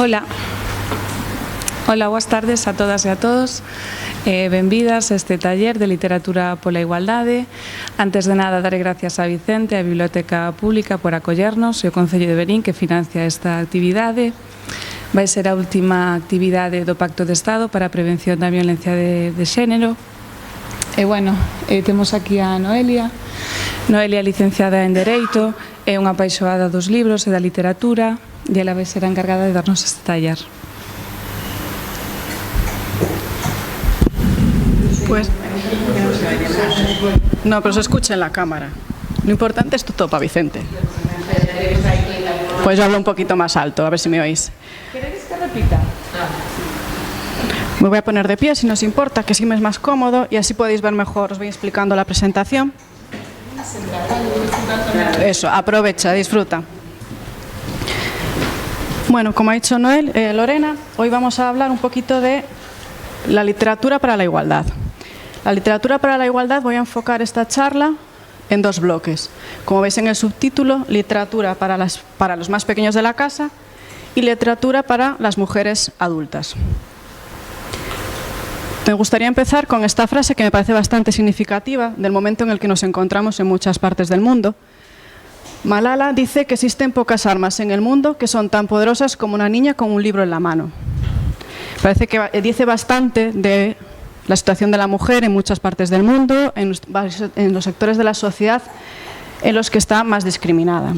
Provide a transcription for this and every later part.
Ola. Ola, boas tardes a todas e a todos. Benvidas a este taller de Literatura pola Igualdade. Antes de nada, daré gracias a Vicente e a Biblioteca Pública por acollernos e o Concello de Verín que financia esta actividade. Vai ser a última actividade do Pacto de Estado para a prevención da violencia de xénero. E, bueno, temos aquí a Noelia. Noelia é licenciada en Dereito, é unha apaixoada dos libros e da literatura e ela vai ser a encargada de darnos este taller. Pues, no, pero se escucha en la cámara. Lo importante es tu topa, Vicente. Pues yo hablo un poquito más alto, a ver si me oís. ¿Queréis que repita? Me voy a poner de pie si nos importa, que así me es más cómodo y así podéis ver mejor. Os voy explicando la presentación. Eso, aprovecha, disfruta. Bueno, como ha dicho Lorena, hoy vamos a hablar un poquito de la literatura para la igualdad. La literatura para la igualdad, voy a enfocar esta charla en dos bloques. Como veis en el subtítulo, literatura para los más pequeños de la casa y literatura para las mujeres adultas. Me gustaría empezar con esta frase que me parece bastante significativa del momento en el que nos encontramos en muchas partes del mundo. Malala dice que existen pocas armas en el mundo que son tan poderosas como una niña con un libro en la mano. Parece que dice bastante de la situación de la mujer en muchas partes del mundo, en los sectores de la sociedad en los que está más discriminada.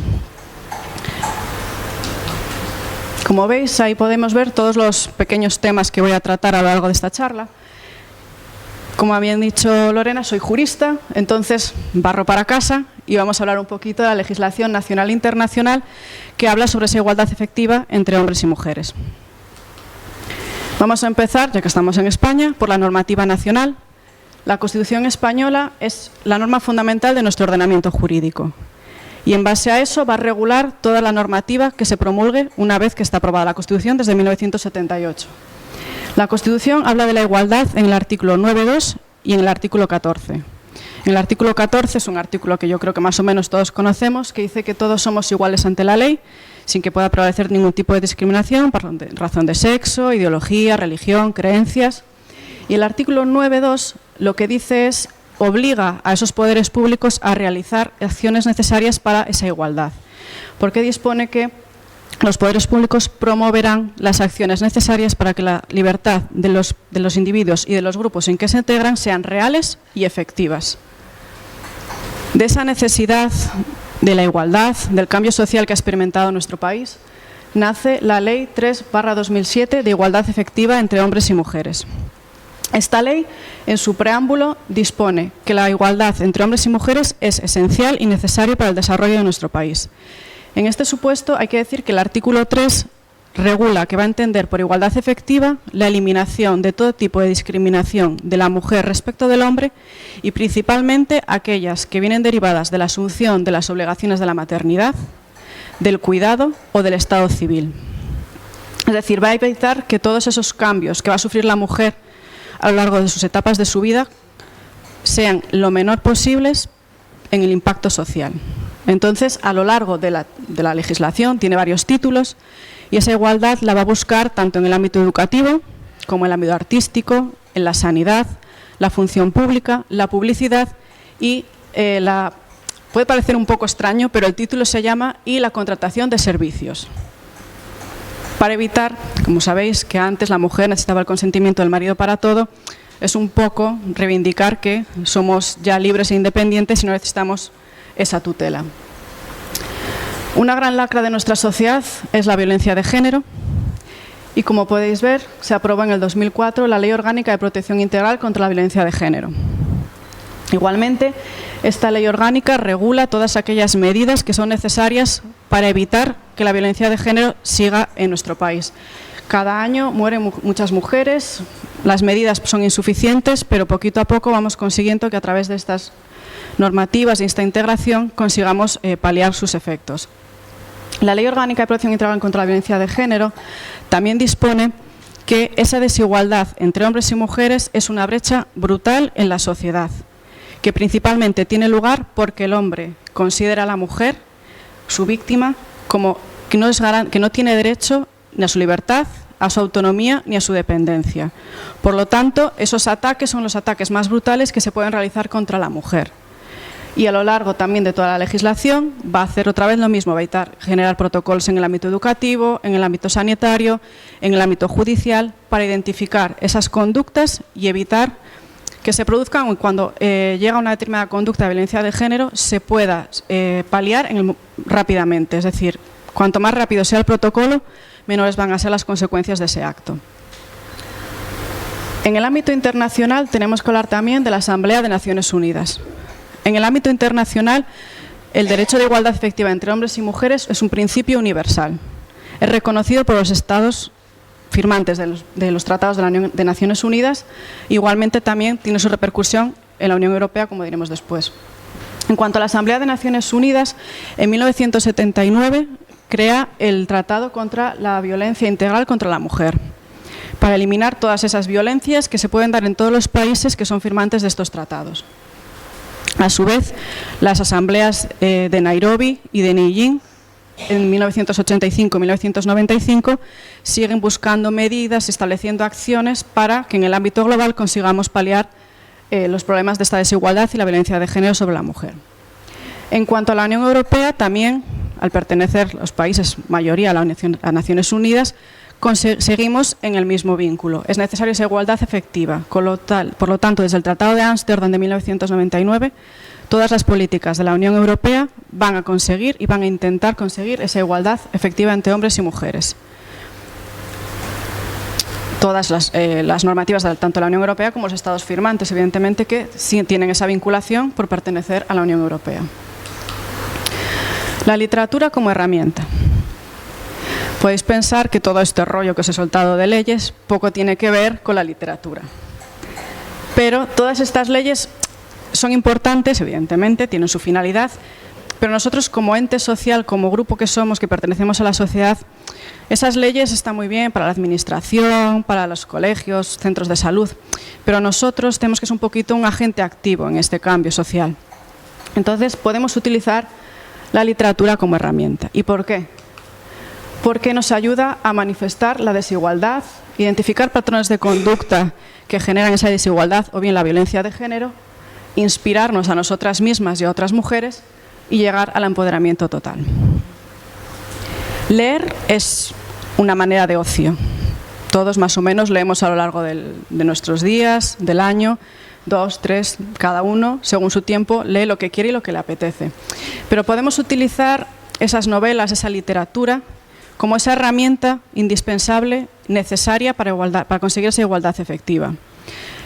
Como veis, ahí podemos ver todos los pequeños temas que voy a tratar a lo largo de esta charla. Como habían dicho Lorena, soy jurista, entonces barro para casa y vamos a hablar un poquito de la legislación nacional e internacional que habla sobre esa igualdad efectiva entre hombres y mujeres. Vamos a empezar, ya que estamos en España, por la normativa nacional. La Constitución española es la norma fundamental de nuestro ordenamiento jurídico y en base a eso va a regular toda la normativa que se promulgue una vez que está aprobada la Constitución desde 1978. La Constitución habla de la igualdad en el artículo 9.2 y en el artículo 14. En el artículo 14 es un artículo que yo creo que más o menos todos conocemos, que dice que todos somos iguales ante la ley, sin que pueda prevalecer ningún tipo de discriminación por razón de sexo, ideología, religión, creencias. Y el artículo 9.2 lo que dice es obliga a esos poderes públicos a realizar acciones necesarias para esa igualdad, porque dispone que los poderes públicos promoverán las acciones necesarias para que la libertad de los individuos y de los grupos en que se integran sean reales y efectivas. De esa necesidad de la igualdad, del cambio social que ha experimentado nuestro país, nace la Ley 3/2007 de igualdad efectiva entre hombres y mujeres. Esta ley, en su preámbulo, dispone que la igualdad entre hombres y mujeres es esencial y necesaria para el desarrollo de nuestro país. En este supuesto hay que decir que el artículo 3 regula que va a entender por igualdad efectiva la eliminación de todo tipo de discriminación de la mujer respecto del hombre y principalmente aquellas que vienen derivadas de la asunción de las obligaciones de la maternidad, del cuidado o del estado civil. Es decir, va a evitar que todos esos cambios que va a sufrir la mujer a lo largo de sus etapas de su vida sean lo menor posibles en el impacto social. Entonces, a lo largo de la legislación, tiene varios títulos, y esa igualdad la va a buscar tanto en el ámbito educativo como en el ámbito artístico, en la sanidad, la función pública, la publicidad y puede parecer un poco extraño, pero el título se llama "y la contratación de servicios". Para evitar, como sabéis, que antes la mujer necesitaba el consentimiento del marido para todo, es un poco reivindicar que somos ya libres e independientes y no necesitamos esa tutela. Una gran lacra de nuestra sociedad es la violencia de género y, como podéis ver, se aprobó en el 2004 la Ley Orgánica de Protección Integral contra la Violencia de Género. Igualmente, esta ley orgánica regula todas aquellas medidas que son necesarias para evitar que la violencia de género siga en nuestro país. Cada año mueren muchas mujeres, las medidas son insuficientes, pero poquito a poco vamos consiguiendo que a través de estas normativas y esta integración consigamos paliar sus efectos. La Ley Orgánica de Protección Integral contra la Violencia de Género también dispone que esa desigualdad entre hombres y mujeres es una brecha brutal en la sociedad, que principalmente tiene lugar porque el hombre considera a la mujer, su víctima, como que no tiene derecho ni a su libertad, a su autonomía ni a su dependencia. Por lo tanto, esos ataques son los ataques más brutales que se pueden realizar contra la mujer. Y a lo largo también de toda la legislación va a hacer otra vez lo mismo, va a generar protocolos en el ámbito educativo, en el ámbito sanitario, en el ámbito judicial, para identificar esas conductas y evitar que se produzcan cuando llega una determinada conducta de violencia de género, se pueda paliar rápidamente. Es decir, cuanto más rápido sea el protocolo, menores van a ser las consecuencias de ese acto. En el ámbito internacional tenemos que hablar también de la Asamblea de Naciones Unidas. En el ámbito internacional, el derecho de igualdad efectiva entre hombres y mujeres es un principio universal. Es reconocido por los estados firmantes de los tratados de la Unión de Naciones Unidas. Igualmente también tiene su repercusión en la Unión Europea, como diremos después. En cuanto a la Asamblea de Naciones Unidas, en 1979 crea el Tratado contra la Violencia Integral contra la Mujer, para eliminar todas esas violencias que se pueden dar en todos los países que son firmantes de estos tratados. A su vez, las asambleas de Nairobi y de Nanjing, en 1985 y 1995, siguen buscando medidas, estableciendo acciones para que en el ámbito global consigamos paliar los problemas de esta desigualdad y la violencia de género sobre la mujer. En cuanto a la Unión Europea, también, al pertenecer los países mayoría a Naciones Unidas, seguimos en el mismo vínculo. Es necesaria esa igualdad efectiva. Por lo tanto, desde el Tratado de Ámsterdam de 1999, todas las políticas de la Unión Europea van a conseguir y van a intentar conseguir esa igualdad efectiva entre hombres y mujeres. Todas las normativas de tanto la Unión Europea como los Estados firmantes, evidentemente, que sí tienen esa vinculación por pertenecer a la Unión Europea. La literatura como herramienta. Podéis pensar que todo este rollo que os he soltado de leyes poco tiene que ver con la literatura. Pero todas estas leyes son importantes, evidentemente, tienen su finalidad, pero nosotros como ente social, como grupo que somos, que pertenecemos a la sociedad, esas leyes están muy bien para la administración, para los colegios, centros de salud, pero nosotros tenemos que ser un poquito un agente activo en este cambio social. Entonces podemos utilizar la literatura como herramienta. ¿Y por qué? Porque nos ayuda a manifestar la desigualdad, identificar patrones de conducta que generan esa desigualdad o bien la violencia de género, inspirarnos a nosotras mismas y a otras mujeres y llegar al empoderamiento total. Leer es una manera de ocio. Todos más o menos leemos a lo largo de nuestros días, del año, 2, 3, cada uno, según su tiempo, lee lo que quiere y lo que le apetece. Pero podemos utilizar esas novelas, esa literatura, como esa herramienta indispensable, necesaria para conseguir esa igualdad efectiva.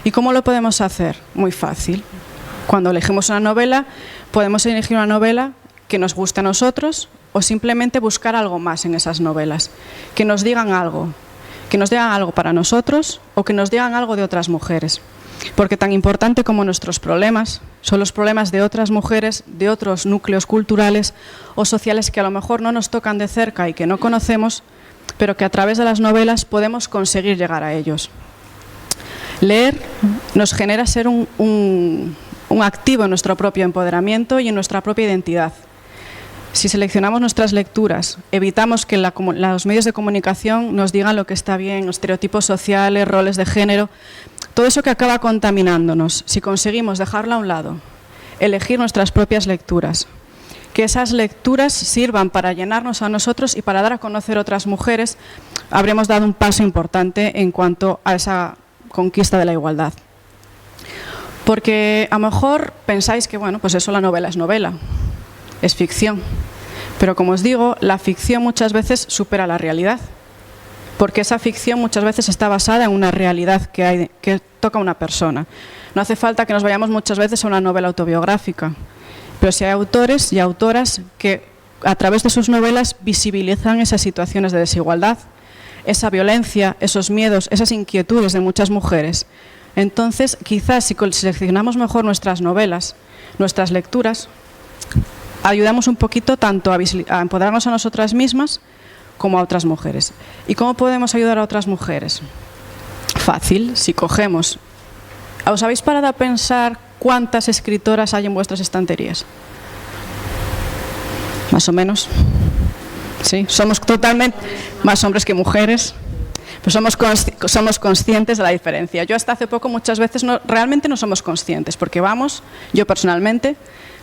¿Y cómo lo podemos hacer? Muy fácil. Cuando elegimos una novela, podemos elegir una novela que nos guste a nosotros o simplemente buscar algo más en esas novelas, que nos digan algo para nosotros o que nos digan algo de otras mujeres. Porque tan importante como nuestros problemas son los problemas de otras mujeres, de otros núcleos culturales o sociales que a lo mejor no nos tocan de cerca y que no conocemos, pero que a través de las novelas podemos conseguir llegar a ellos. Leer nos genera ser un activo en nuestro propio empoderamiento y en nuestra propia identidad. Si seleccionamos nuestras lecturas, evitamos que los medios de comunicación nos digan lo que está bien, estereotipos sociales, roles de género, todo eso que acaba contaminándonos. Si conseguimos dejarlo a un lado, elegir nuestras propias lecturas, que esas lecturas sirvan para llenarnos a nosotros y para dar a conocer otras mujeres, habremos dado un paso importante en cuanto a esa conquista de la igualdad. Porque a lo mejor pensáis que, bueno, pues eso, la novela es novela, es ficción. Pero como os digo, la ficción muchas veces supera la realidad, porque esa ficción muchas veces está basada en una realidad que toca a una persona. No hace falta que nos vayamos muchas veces a una novela autobiográfica, pero sí hay autores y autoras que a través de sus novelas visibilizan esas situaciones de desigualdad, esa violencia, esos miedos, esas inquietudes de muchas mujeres. Entonces, quizás si seleccionamos mejor nuestras novelas, nuestras lecturas, ayudamos un poquito tanto a empoderarnos a nosotras mismas como a otras mujeres. ¿Y cómo podemos ayudar a otras mujeres? Fácil, si cogemos. ¿Os habéis parado a pensar cuántas escritoras hay en vuestras estanterías? Más o menos. Sí, somos totalmente más hombres que mujeres, pero somos conscientes de la diferencia. Yo hasta hace poco muchas veces realmente no somos conscientes, porque yo personalmente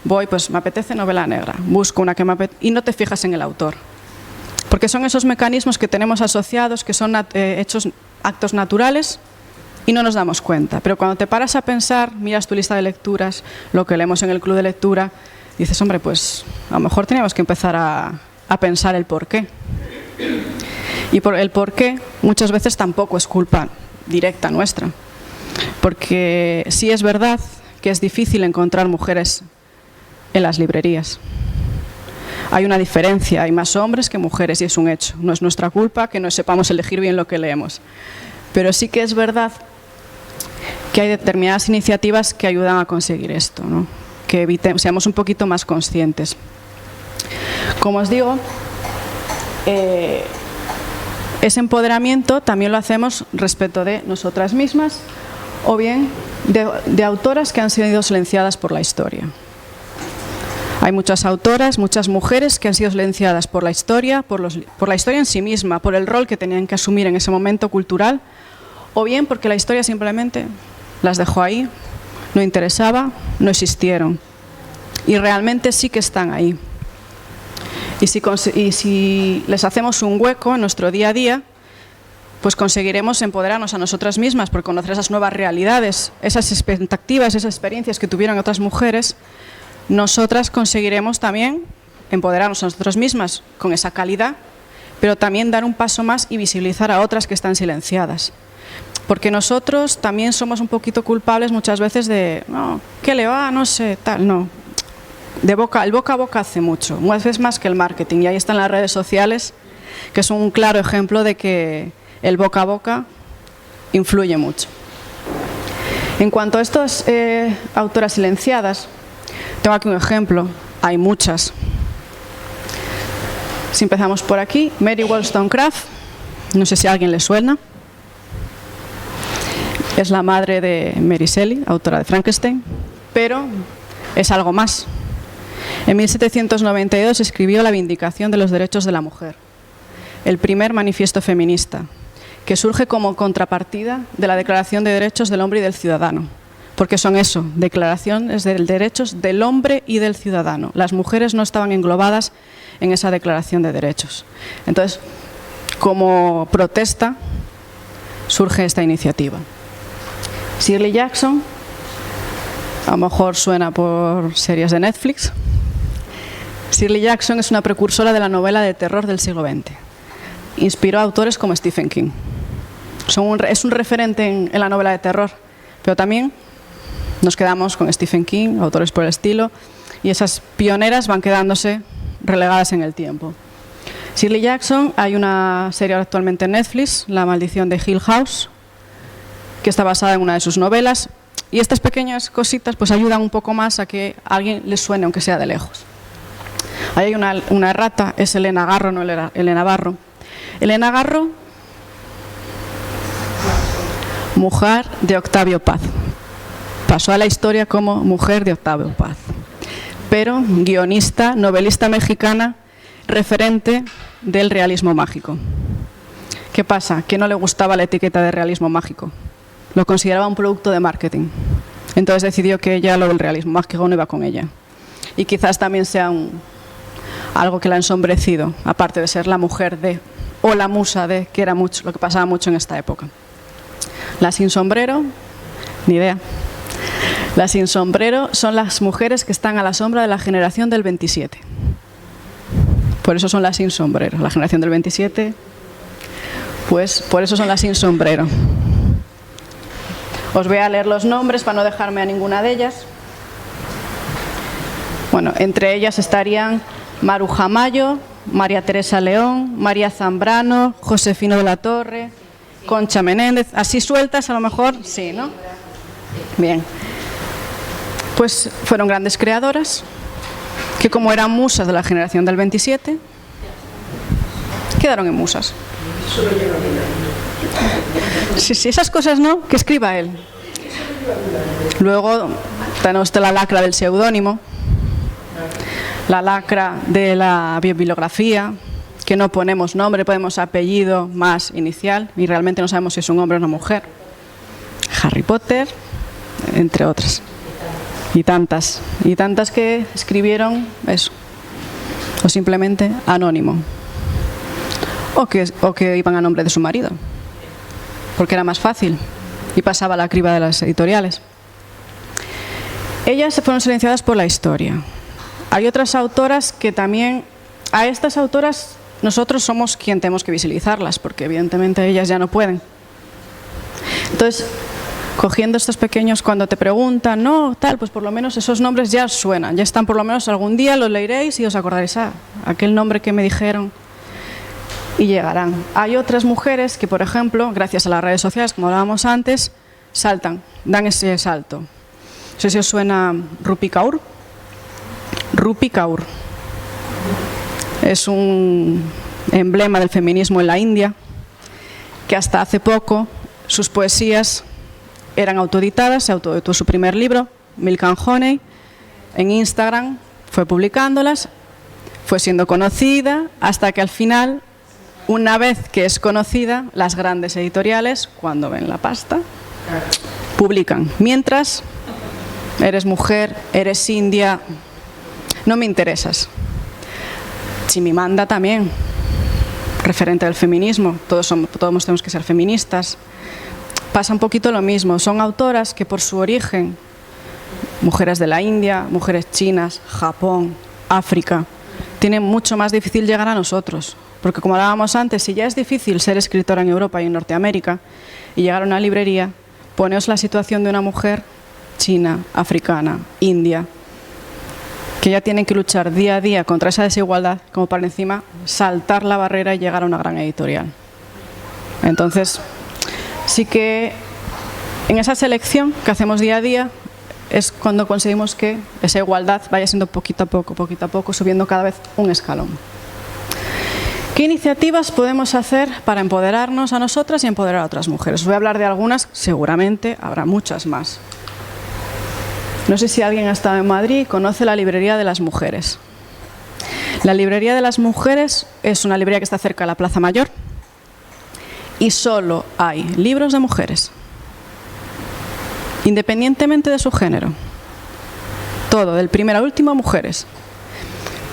voy, pues me apetece novela negra, busco una que me apetece y no te fijas en el autor. Porque son esos mecanismos que tenemos asociados, que son actos naturales y no nos damos cuenta. Pero cuando te paras a pensar, miras tu lista de lecturas, lo que leemos en el club de lectura, dices, hombre, pues a lo mejor teníamos que empezar a pensar el por qué. Y el por qué muchas veces tampoco es culpa directa nuestra. Porque sí es verdad que es difícil encontrar mujeres en las librerías. Hay una diferencia, hay más hombres que mujeres y es un hecho. No es nuestra culpa que no sepamos elegir bien lo que leemos. Pero sí que es verdad que hay determinadas iniciativas que ayudan a conseguir esto, ¿no? Que seamos un poquito más conscientes. Como os digo, ese empoderamiento también lo hacemos respecto de nosotras mismas o bien de autoras que han sido silenciadas por la historia. Hay muchas autoras, muchas mujeres que han sido silenciadas por la historia, por la historia en sí misma, por el rol que tenían que asumir en ese momento cultural, o bien porque la historia simplemente las dejó ahí, no interesaba, no existieron. Y realmente sí que están ahí. Y si les hacemos un hueco en nuestro día a día, pues conseguiremos empoderarnos a nosotras mismas por conocer esas nuevas realidades, esas expectativas, esas experiencias que tuvieron otras mujeres. Nosotras conseguiremos también empoderarnos a nosotras mismas con esa calidad, pero también dar un paso más y visibilizar a otras que están silenciadas. Porque nosotros también somos un poquito culpables muchas veces de, no, ¿qué le va? No sé, tal, no. El boca a boca hace mucho, muchas veces más que el marketing. Y ahí están las redes sociales, que es un claro ejemplo de que el boca a boca influye mucho. En cuanto a estas autoras silenciadas, tengo aquí un ejemplo, hay muchas. Si empezamos por aquí, Mary Wollstonecraft, no sé si a alguien le suena. Es la madre de Mary Shelley, autora de Frankenstein, pero es algo más. En 1792 escribió La Vindicación de los Derechos de la Mujer, el primer manifiesto feminista, que surge como contrapartida de la Declaración de Derechos del Hombre y del Ciudadano. Porque son eso, declaraciones de derechos del hombre y del ciudadano. Las mujeres no estaban englobadas en esa declaración de derechos. Entonces, como protesta, surge esta iniciativa. Shirley Jackson, a lo mejor suena por series de Netflix. Shirley Jackson es una precursora de la novela de terror del siglo XX. Inspiró a autores como Stephen King. Es un referente en la novela de terror, pero también nos quedamos con Stephen King, autores por el estilo, y esas pioneras van quedándose relegadas en el tiempo. Shirley Jackson, hay una serie actualmente en Netflix, La Maldición de Hill House, que está basada en una de sus novelas, y estas pequeñas cositas pues ayudan un poco más a que a alguien les suene, aunque sea de lejos. Ahí hay una errata, es Elena Garro, no Elena Barro. Elena Garro, mujer de Octavio Paz. Pasó a la historia como mujer de Octavio Paz, pero guionista, novelista mexicana, referente del realismo mágico. ¿Qué pasa? Que no le gustaba la etiqueta de realismo mágico, lo consideraba un producto de marketing. Entonces decidió que ella lo del realismo mágico no iba con ella. Y quizás también sea algo que la ha ensombrecido, aparte de ser la mujer de, o la musa de, que era mucho, lo que pasaba mucho en esta época. La sin sombrero, ni idea. Las sin sombrero son las mujeres que están a la sombra de la generación del 27. Por eso son las sin sombrero. La generación del 27, pues por eso son las sin sombrero. Os voy a leer los nombres para no dejarme a ninguna de ellas. Bueno, entre ellas estarían Maruja Mayo, María Teresa León, María Zambrano, Josefina de la Torre, Concha Menéndez. Así sueltas a lo mejor, sí, ¿no? Bien. Pues fueron grandes creadoras que, como eran musas de la generación del 27, quedaron en musas. Sí, esas cosas no, que escriba él. Luego tenemos la lacra del seudónimo, la lacra de la bibliografía, que no ponemos nombre, ponemos apellido más inicial y realmente no sabemos si es un hombre o una mujer. Harry Potter, entre otras. Y tantas que escribieron eso. O simplemente anónimo. O que iban a nombre de su marido. Porque era más fácil y pasaba la criba de las editoriales. Ellas fueron silenciadas por la historia. Hay otras autoras que también... A estas autoras nosotros somos quien tenemos que visibilizarlas, porque evidentemente ellas ya no pueden. Entonces, cogiendo estos pequeños, cuando te preguntan, no, tal, pues por lo menos esos nombres ya os suenan, ya están, por lo menos algún día los leeréis y os acordaréis, aquel nombre que me dijeron, y llegarán. Hay otras mujeres que, por ejemplo, gracias a las redes sociales, como hablábamos antes, saltan, dan ese salto. No sé si os suena Rupi Kaur. Rupi Kaur es un emblema del feminismo en la India, que hasta hace poco sus poesías eran autoeditadas, se autoeditó su primer libro, Milk and Honey, en Instagram, fue publicándolas, fue siendo conocida, hasta que al final, una vez que es conocida, las grandes editoriales, cuando ven la pasta, publican. Mientras, eres mujer, eres india, no me interesas. Chimamanda también, referente del feminismo, todos tenemos que ser feministas. Pasa un poquito lo mismo, son autoras que por su origen, mujeres de la India, mujeres chinas, Japón, África, tienen mucho más difícil llegar a nosotros. Porque como hablábamos antes, si ya es difícil ser escritora en Europa y en Norteamérica y llegar a una librería, poneos la situación de una mujer china, africana, india, que ya tienen que luchar día a día contra esa desigualdad, como para encima saltar la barrera y llegar a una gran editorial. Entonces, sí que en esa selección que hacemos día a día es cuando conseguimos que esa igualdad vaya siendo poquito a poco, subiendo cada vez un escalón. ¿Qué iniciativas podemos hacer para empoderarnos a nosotras y empoderar a otras mujeres? Os voy a hablar de algunas, seguramente habrá muchas más. No sé si alguien ha estado en Madrid y conoce la Librería de las Mujeres. La Librería de las Mujeres es una librería que está cerca de la Plaza Mayor y solo hay libros de mujeres, independientemente de su género. Todo, del primero al último, mujeres.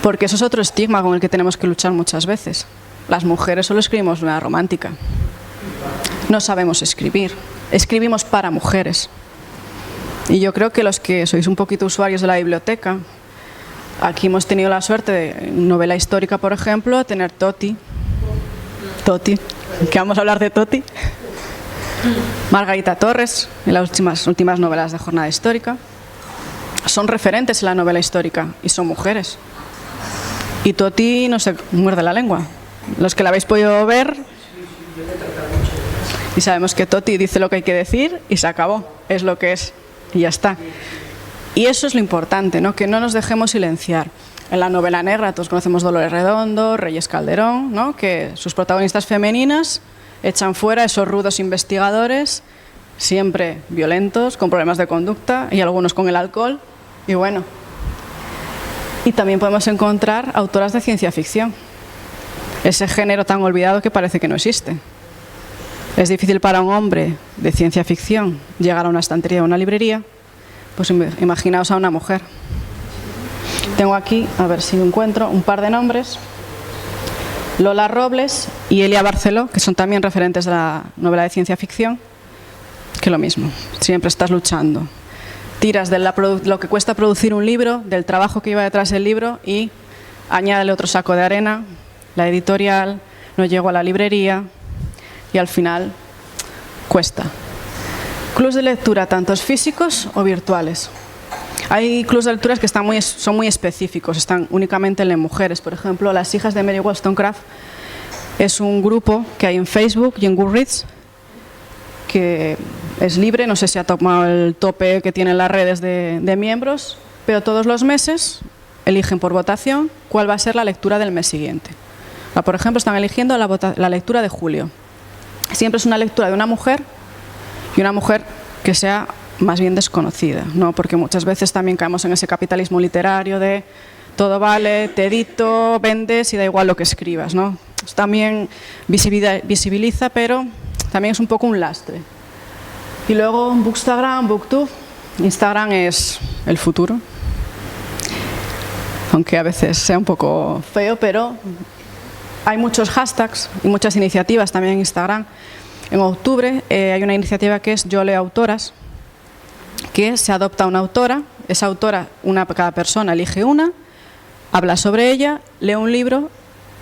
Porque eso es otro estigma con el que tenemos que luchar muchas veces. Las mujeres solo escribimos novela romántica. No sabemos escribir. Escribimos para mujeres. Y yo creo que los que sois un poquito usuarios de la biblioteca, aquí hemos tenido la suerte de novela histórica, por ejemplo, tener Toti, que vamos a hablar de Toti, Margarita Torres, en las últimas novelas de Jornada Histórica. Son referentes en la novela histórica y son mujeres. Y Toti no se muerde la lengua. Los que la habéis podido ver, y sabemos que Toti dice lo que hay que decir y se acabó, es lo que es. Y ya está. Y eso es lo importante, ¿no? Que no nos dejemos silenciar. En la novela negra todos conocemos Dolores Redondo, Reyes Calderón, ¿no? Que sus protagonistas femeninas echan fuera a esos rudos investigadores, siempre violentos, con problemas de conducta y algunos con el alcohol. Y bueno, y también podemos encontrar autoras de ciencia ficción, ese género tan olvidado que parece que no existe. Es difícil para un hombre de ciencia ficción llegar a una estantería o una librería, pues imaginaos a una mujer. Tengo aquí, a ver si encuentro, un par de nombres. Lola Robles y Elia Barceló, que son también referentes de la novela de ciencia ficción, que lo mismo, siempre estás luchando. Tiras de lo que cuesta producir un libro, del trabajo que lleva detrás del libro y añádele otro saco de arena, la editorial, no llego a la librería. Y al final cuesta. Clubs de lectura, tantos físicos o virtuales. Hay clubs de lecturas que son muy específicos, están únicamente en mujeres. Por ejemplo, Las hijas de Mary Wollstonecraft es un grupo que hay en Facebook y en Goodreads, que es libre, no sé si ha tomado el tope que tienen las redes de miembros, pero todos los meses eligen por votación cuál va a ser la lectura del mes siguiente. Por ejemplo, están eligiendo la lectura de julio. Siempre es una lectura de una mujer y una mujer que sea más bien desconocida, ¿no? Porque muchas veces también caemos en ese capitalismo literario de todo vale, te edito, vendes y da igual lo que escribas, ¿no? También visibiliza, pero también es un poco un lastre. Y luego Bookstagram, Booktube. Instagram es el futuro, aunque a veces sea un poco feo, pero hay muchos hashtags y muchas iniciativas también en Instagram. En octubre hay una iniciativa que es Yo leo autoras, que se adopta una autora, esa autora, cada persona elige una, habla sobre ella, lee un libro,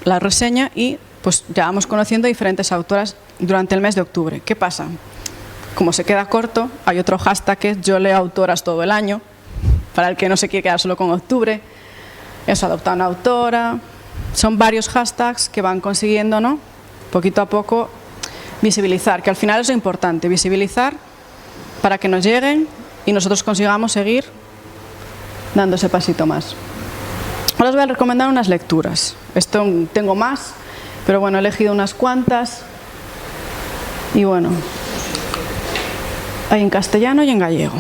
la reseña y pues ya vamos conociendo diferentes autoras durante el mes de octubre. ¿Qué pasa? Como se queda corto, hay otro hashtag que es Yo leo autoras todo el año, para el que no se quiere quedar solo con octubre. Eso, adopta una autora. Son varios hashtags que van consiguiendo, ¿no?, poquito a poco visibilizar, que al final es lo importante, visibilizar para que nos lleguen y nosotros consigamos seguir dando ese pasito más. Ahora os voy a recomendar unas lecturas. Esto tengo más, pero bueno, he elegido unas cuantas. Y bueno, hay en castellano y en gallego.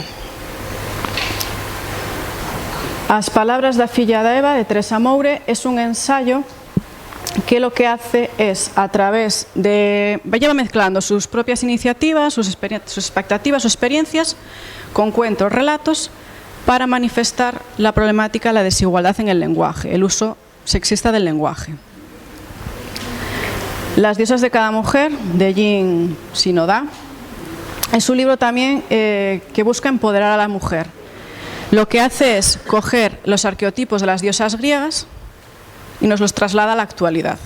As palabras da filla da Eva, de Teresa Moure, es un ensayo que lo que hace es, a través de... lleva mezclando sus propias iniciativas, sus expectativas, sus experiencias, con cuentos, relatos, para manifestar la problemática, la desigualdad en el lenguaje, el uso sexista del lenguaje. Las diosas de cada mujer, de Jean Sinodá, es un libro también que busca empoderar a la mujer. Lo que hace es coger los arqueotipos de las diosas griegas y nos los traslada a la actualidad.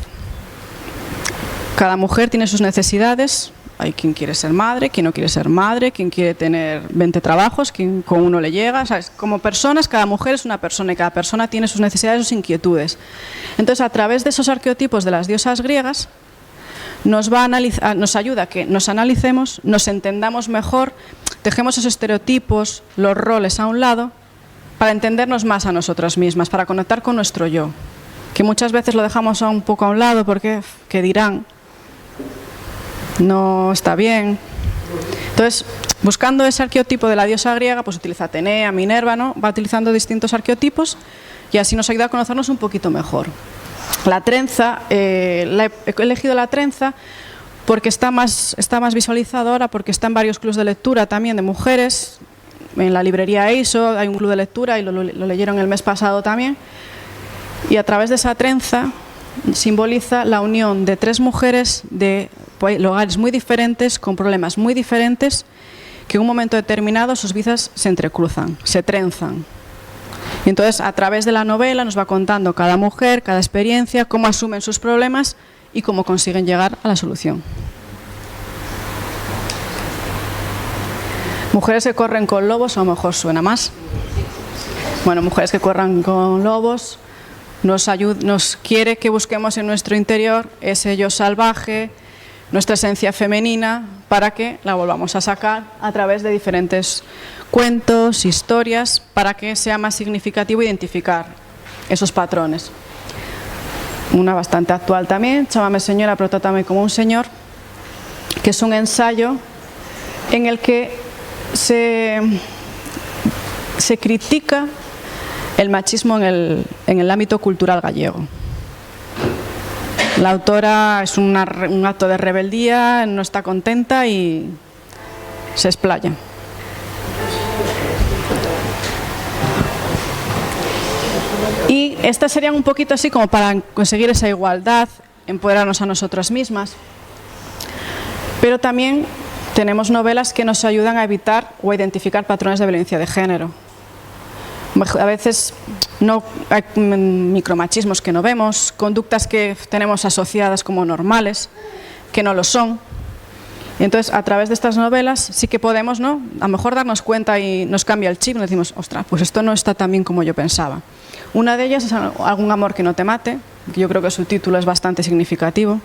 Cada mujer tiene sus necesidades. Hay quien quiere ser madre, quien no quiere ser madre, quien quiere tener 20 trabajos, quien con uno le llega. ¿Sabes? Como personas, cada mujer es una persona y cada persona tiene sus necesidades, sus inquietudes. Entonces, a través de esos arqueotipos de las diosas griegas, nos ayuda a que nos analicemos, nos entendamos mejor, dejemos esos estereotipos, los roles a un lado, para entendernos más a nosotras mismas, para conectar con nuestro yo, que muchas veces lo dejamos un poco a un lado porque, ¿qué dirán? No está bien. Entonces, buscando ese arqueotipo de la diosa griega, pues utiliza Atenea, Minerva, ¿no? Va utilizando distintos arqueotipos y así nos ayuda a conocernos un poquito mejor. La trenza, he elegido la trenza porque está más visualizadora, porque está en varios clubs de lectura también de mujeres. En la librería EISO hay un club de lectura y lo leyeron el mes pasado también. Y a través de esa trenza simboliza la unión de tres mujeres de lugares muy diferentes, con problemas muy diferentes, que en un momento determinado sus vidas se entrecruzan, se trenzan. Y entonces, a través de la novela nos va contando cada mujer, cada experiencia, cómo asumen sus problemas y cómo consiguen llegar a la solución. Mujeres que corren con lobos, a lo mejor suena más. Bueno, mujeres que corran con lobos nos quiere que busquemos en nuestro interior ese yo salvaje, nuestra esencia femenina, para que la volvamos a sacar a través de diferentes cuentos, historias, para que sea más significativo identificar esos patrones. Una bastante actual también, Chámame señora, pero trátame como un señor, que es un ensayo en el que se critica el machismo en el ámbito cultural gallego. La autora es un acto de rebeldía, no está contenta y se explaya. Y estas serían un poquito así como para conseguir esa igualdad, empoderarnos a nosotras mismas. Pero también tenemos novelas que nos ayudan a evitar o a identificar patrones de violencia de género. A veces no hay micromachismos que no vemos, conductas que tenemos asociadas como normales, que no lo son. Y entonces, a través de estas novelas sí que podemos, ¿no?, a lo mejor darnos cuenta y nos cambia el chip, nos decimos, ostras, pues esto no está tan bien como yo pensaba. Una de ellas es Algún amor que no te mate, que yo creo que su título es bastante significativo.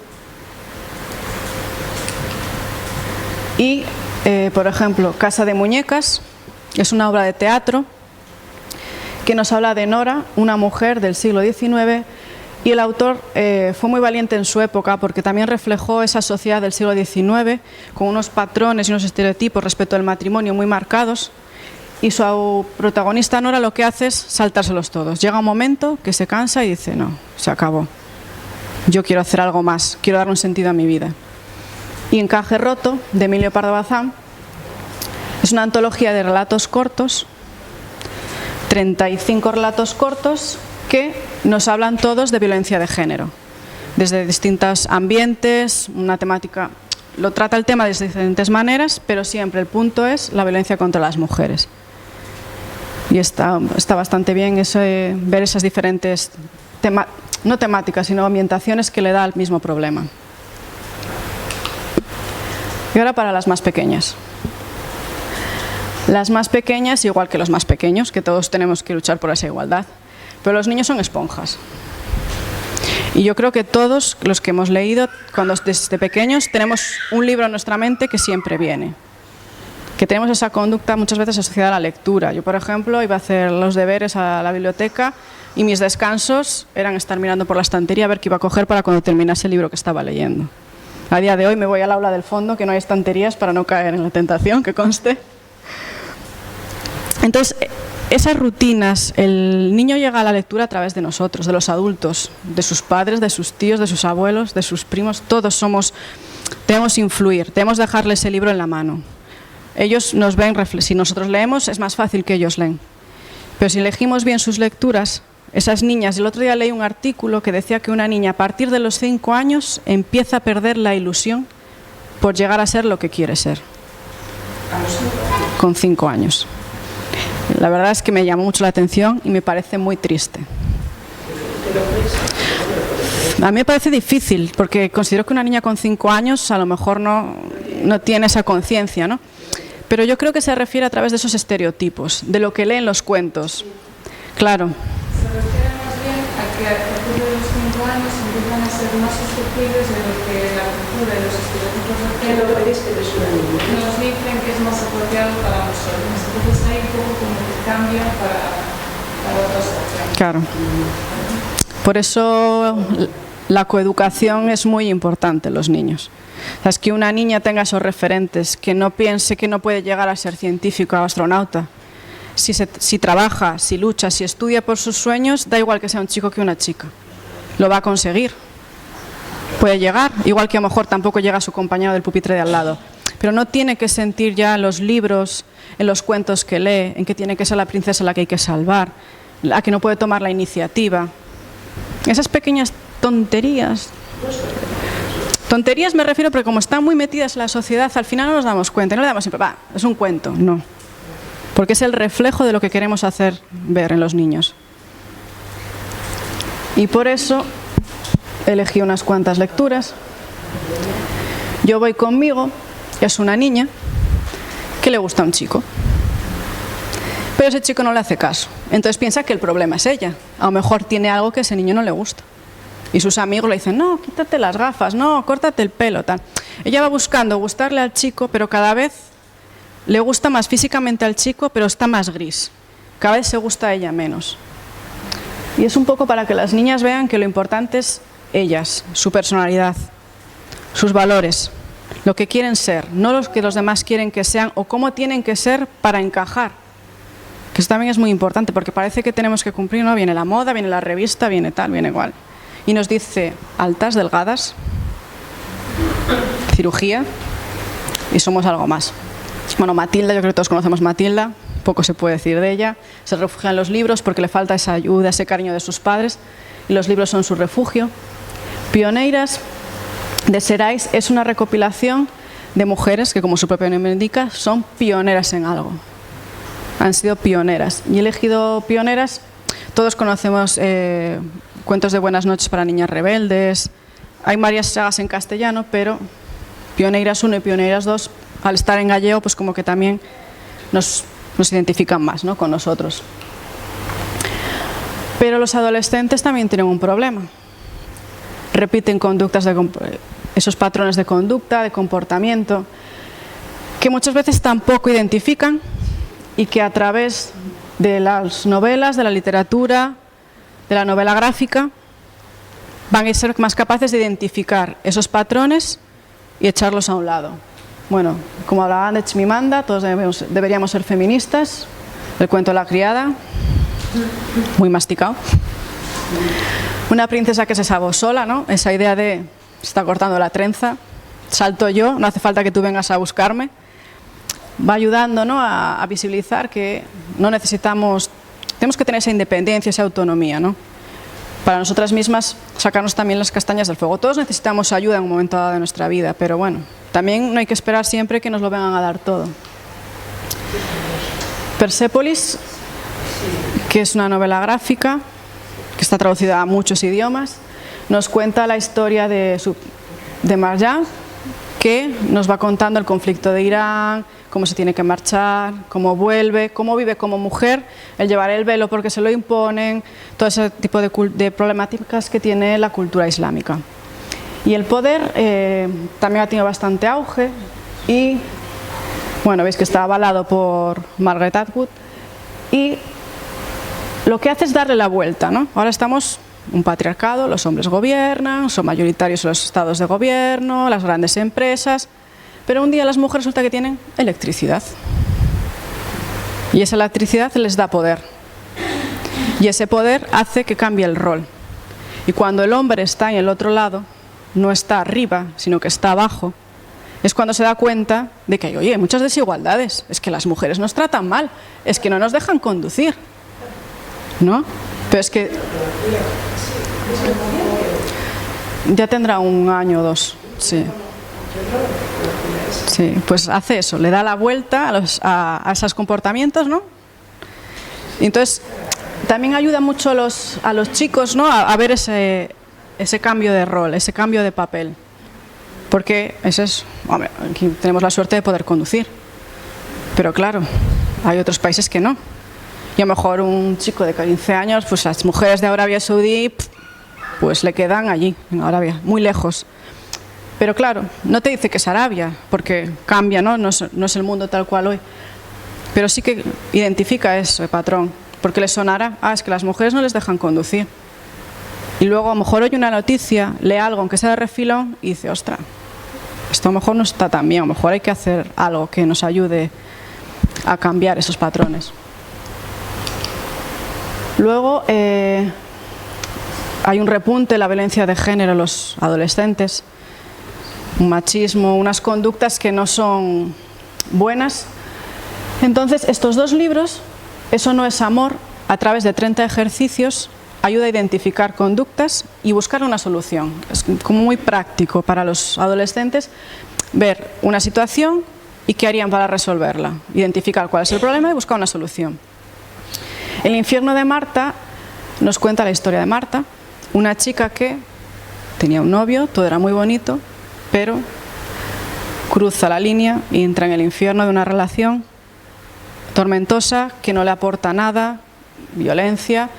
Y, por ejemplo, Casa de muñecas, es una obra de teatro que nos habla de Nora, una mujer del siglo XIX, y el autor fue muy valiente en su época porque también reflejó esa sociedad del siglo XIX con unos patrones y unos estereotipos respecto al matrimonio muy marcados, y su protagonista Nora lo que hace es saltárselos todos. Llega un momento que se cansa y dice, no, se acabó. Yo quiero hacer algo más, quiero dar un sentido a mi vida. Y Encaje roto, de Emilio Pardo Bazán, es una antología de relatos cortos, 35 relatos cortos que nos hablan todos de violencia de género, desde distintos ambientes, una temática, lo trata el tema de diferentes maneras, pero siempre el punto es la violencia contra las mujeres. Y está bastante bien ver esas diferentes, no temáticas, sino ambientaciones que le da al mismo problema. Y ahora para las más pequeñas. Las más pequeñas, igual que los más pequeños, que todos tenemos que luchar por esa igualdad, pero los niños son esponjas. Y yo creo que todos los que hemos leído, cuando desde pequeños, tenemos un libro en nuestra mente que siempre viene. Que tenemos esa conducta muchas veces asociada a la lectura. Yo, por ejemplo, iba a hacer los deberes a la biblioteca y mis descansos eran estar mirando por la estantería a ver qué iba a coger para cuando terminase el libro que estaba leyendo. A día de hoy me voy al aula del fondo, que no hay estanterías, para no caer en la tentación, que conste. Entonces, esas rutinas, el niño llega a la lectura a través de nosotros, de los adultos, de sus padres, de sus tíos, de sus abuelos, de sus primos. Todos debemos influir, debemos dejarle ese libro en la mano. Ellos nos ven, si nosotros leemos es más fácil que ellos leen. Pero si elegimos bien sus lecturas, esas niñas, el otro día leí un artículo que decía que una niña a partir de los 5 años empieza a perder la ilusión por llegar a ser lo que quiere ser. Con 5 años. La verdad es que me llamó mucho la atención y me parece muy triste. A mí me parece difícil, porque considero que una niña con 5 años a lo mejor no tiene esa conciencia, ¿no? Pero yo creo que se refiere a través de esos estereotipos, de lo que leen los cuentos. Claro. Se refiere más bien a que a partir de los 5 años empiezan a ser más susceptibles de lo que la cultura y los estereotipos de género nos dicen que es más apropiado para nosotros. Entonces hay un poco como que cambia para otras opciones. Claro. Por eso la coeducación es muy importante en los niños. O sea, es que una niña tenga esos referentes, que no piense que no puede llegar a ser científico o astronauta. Si trabaja, si lucha, si estudia por sus sueños, da igual que sea un chico que una chica. Lo va a conseguir. Puede llegar, igual que a lo mejor tampoco llega a su compañero del pupitre de al lado. Pero no tiene que sentir ya en los libros, en los cuentos que lee, en que tiene que ser la princesa la que hay que salvar, la que no puede tomar la iniciativa. Esas pequeñas tonterías. Tonterías me refiero porque como están muy metidas en la sociedad, al final no nos damos cuenta. No le damos siempre, es un cuento. No. Porque es el reflejo de lo que queremos hacer ver en los niños. Y por eso elegí unas cuantas lecturas. Yo voy conmigo, es una niña que le gusta a un chico. Pero ese chico no le hace caso. Entonces piensa que el problema es ella. A lo mejor tiene algo que a ese niño no le gusta. Y sus amigos le dicen, no, quítate las gafas, no, córtate el pelo, tal. Ella va buscando gustarle al chico, pero cada vez le gusta más físicamente al chico, pero está más gris. Cada vez se gusta a ella menos. Y es un poco para que las niñas vean que lo importante es ellas, su personalidad, sus valores, lo que quieren ser, no lo que los demás quieren que sean o cómo tienen que ser para encajar. Que eso también es muy importante, porque parece que tenemos que cumplir, ¿no? Viene la moda, viene la revista, viene tal, viene igual. Y nos dice altas, delgadas, cirugía y somos algo más. Bueno, Matilda, yo creo que todos conocemos Matilda, poco se puede decir de ella. Se refugia en los libros porque le falta esa ayuda, ese cariño de sus padres y los libros son su refugio. Pioneiras de Serais es una recopilación de mujeres que, como su propio nombre indica, son pioneras en algo. Han sido pioneras. Y he elegido pioneras, todos conocemos Cuentos de buenas noches para niñas rebeldes, hay varias sagas en castellano, pero Pioneiras 1 y Pioneiras 2, al estar en gallego, pues como que también nos identifican más, ¿no?, con nosotros. Pero los adolescentes también tienen un problema. Repiten conductas esos patrones de conducta, de comportamiento, que muchas veces tampoco identifican y que a través de las novelas, de la literatura, de la novela gráfica, van a ser más capaces de identificar esos patrones y echarlos a un lado. Bueno, como hablaban de Chimamanda, todos deberíamos ser feministas, El cuento de la criada, muy masticado. Una princesa que se salvó sola, ¿no? Esa idea de, se está cortando la trenza, salto yo, no hace falta que tú vengas a buscarme. Va ayudando, ¿no?, a visibilizar que no necesitamos, tenemos que tener esa independencia, esa autonomía, ¿no?, para nosotras mismas sacarnos también las castañas del fuego. Todos necesitamos ayuda en un momento dado de nuestra vida, pero bueno, también no hay que esperar siempre que nos lo vengan a dar todo. Persépolis, que es una novela gráfica que está traducida a muchos idiomas, nos cuenta la historia de Marjan, que nos va contando el conflicto de Irán, cómo se tiene que marchar, cómo vuelve, cómo vive como mujer, el llevar el velo porque se lo imponen, todo ese tipo de problemáticas que tiene la cultura islámica. Y el poder también ha tenido bastante auge y, bueno, veis que está avalado por Margaret Atwood y lo que hace es darle la vuelta, ¿no? Ahora estamos un patriarcado, los hombres gobiernan, son mayoritarios los estados de gobierno, las grandes empresas, pero un día las mujeres resulta que tienen electricidad. Y esa electricidad les da poder. Y ese poder hace que cambie el rol. Y cuando el hombre está en el otro lado, no está arriba, sino que está abajo, es cuando se da cuenta de que hay muchas desigualdades. Es que las mujeres nos tratan mal, es que no nos dejan conducir, ¿no? Pero es que ya tendrá un año o dos, sí. Sí, pues hace eso, le da la vuelta a esos comportamientos, ¿no? Y entonces también ayuda mucho a los chicos, ¿no?, a ver ese cambio de rol, ese cambio de papel. Porque hombre, aquí tenemos la suerte de poder conducir, pero claro, hay otros países que no. Y a lo mejor un chico de 15 años, pues las mujeres de Arabia Saudí, pues le quedan allí, en Arabia, muy lejos. Pero claro, no te dice que es Arabia, porque cambia, ¿no? No es el mundo tal cual hoy. Pero sí que identifica ese patrón, porque le sonará, es que las mujeres no les dejan conducir. Y luego a lo mejor oye una noticia, lee algo, aunque sea de refilón, y dice, ostras, esto a lo mejor no está tan bien, a lo mejor hay que hacer algo que nos ayude a cambiar esos patrones. Luego hay un repunte de la violencia de género en los adolescentes, un machismo, unas conductas que no son buenas. Entonces, estos dos libros, Eso no es amor, a través de 30 ejercicios, ayuda a identificar conductas y buscar una solución. Es como muy práctico para los adolescentes ver una situación y qué harían para resolverla, identificar cuál es el problema y buscar una solución. El infierno de Marta nos cuenta la historia de Marta, una chica que tenía un novio, todo era muy bonito, pero cruza la línea y entra en el infierno de una relación tormentosa que no le aporta nada, violencia.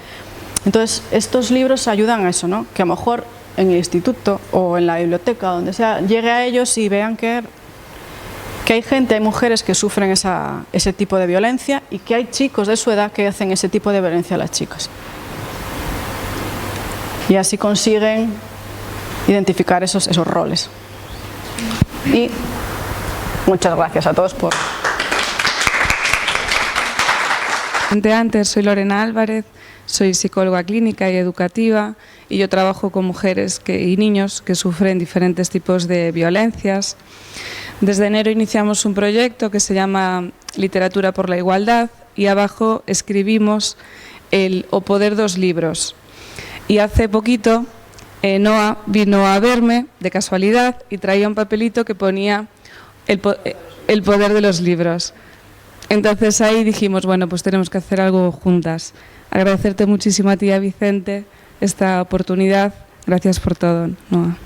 Entonces, estos libros ayudan a eso, ¿no? Que a lo mejor en el instituto o en la biblioteca, donde sea, llegue a ellos y vean que hay gente, hay mujeres que sufren ese tipo de violencia y que hay chicos de su edad que hacen ese tipo de violencia a las chicas. Y así consiguen identificar esos roles. Y muchas gracias a todos por... Antes, soy Lorena Álvarez, soy psicóloga clínica y educativa y yo trabajo con mujeres y niños que sufren diferentes tipos de violencias. Desde enero iniciamos un proyecto que se llama Literatura por la Igualdad y abajo escribimos O Poder dos libros. Y hace poquito Noa vino a verme de casualidad y traía un papelito que ponía el poder de los libros. Entonces ahí dijimos, bueno, pues tenemos que hacer algo juntas. Agradecerte muchísimo a ti, a Vicente, esta oportunidad. Gracias por todo, Noa.